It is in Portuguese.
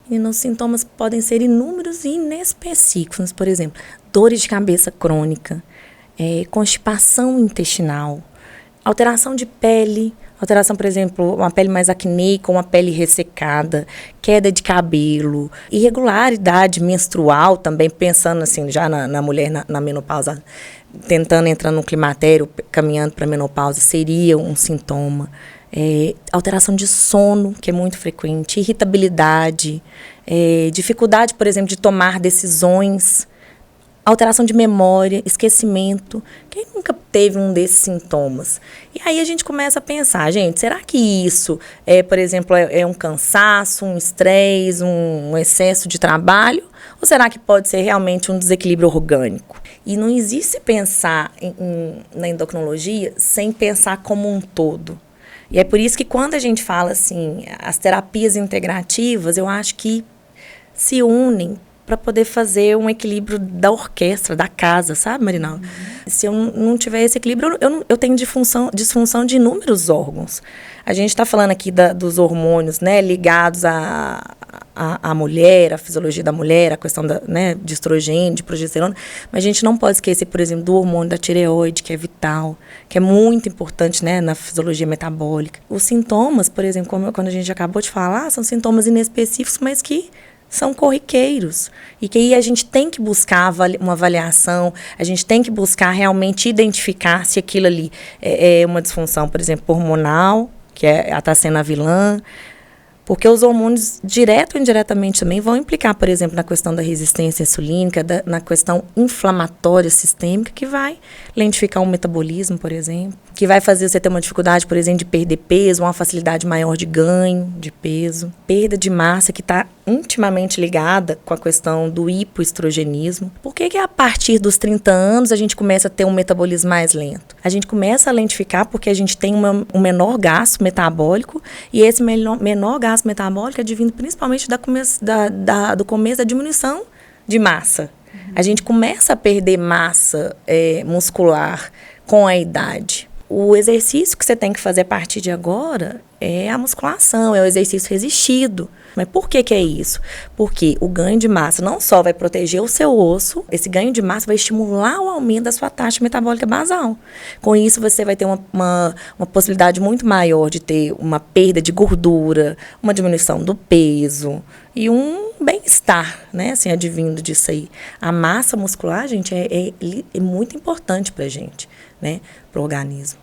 E os sintomas podem ser inúmeros e inespecíficos. Por exemplo, dores de cabeça crônica, constipação intestinal, alteração de pele, alteração, por exemplo, uma pele mais acneica, uma pele ressecada, queda de cabelo, irregularidade menstrual também, pensando assim, já na mulher na menopausa, tentando entrar no climatério, caminhando para a menopausa, seria um sintoma. Alteração de sono, que é muito frequente, irritabilidade, dificuldade, por exemplo, de tomar decisões, alteração de memória, esquecimento. Quem nunca teve um desses sintomas? E aí a gente começa a pensar, gente, será que isso, por exemplo, é um cansaço, um estresse, um excesso de trabalho? Ou será que pode ser realmente um desequilíbrio orgânico? E não existe pensar na endocrinologia sem pensar como um todo. E é por isso que quando a gente fala assim, as terapias integrativas, eu acho que se unem para poder fazer um equilíbrio da orquestra, da casa, sabe, Marinaldo? Se eu não tiver esse equilíbrio, eu tenho disfunção de inúmeros órgãos. A gente está falando aqui dos hormônios, né, ligados à mulher, à fisiologia da mulher, a questão de estrogênio, de progesterona, mas a gente não pode esquecer, por exemplo, do hormônio da tireoide, que é vital, que é muito importante, né, na fisiologia metabólica. Os sintomas, por exemplo, quando a gente acabou de falar, são sintomas inespecíficos, mas que são corriqueiros. E que aí a gente tem que buscar uma avaliação, a gente tem que buscar realmente identificar se aquilo ali é uma disfunção, por exemplo, hormonal, que está sendo a vilã, porque os hormônios, direto ou indiretamente, também vão implicar, por exemplo, na questão da resistência insulínica, na questão inflamatória sistêmica, que vai lentificar o metabolismo, por exemplo, que vai fazer você ter uma dificuldade, por exemplo, de perder peso, uma facilidade maior de ganho de peso, perda de massa, que está intimamente ligada com a questão do hipoestrogenismo. Por que a partir dos 30 anos a gente começa a ter um metabolismo mais lento? A gente começa a lentificar porque a gente tem um menor gasto metabólico, e esse menor gasto metabólico é advindo principalmente do começo da diminuição de massa. A gente começa a perder massa muscular com a idade. O exercício que você tem que fazer a partir de agora é a musculação, é o exercício resistido. Mas por que é isso? Porque o ganho de massa não só vai proteger o seu osso, esse ganho de massa vai estimular o aumento da sua taxa metabólica basal. Com isso, você vai ter uma possibilidade muito maior de ter uma perda de gordura, uma diminuição do peso e um bem-estar, né, assim, advindo disso aí. A massa muscular, gente, é muito importante pra gente, né, pro organismo.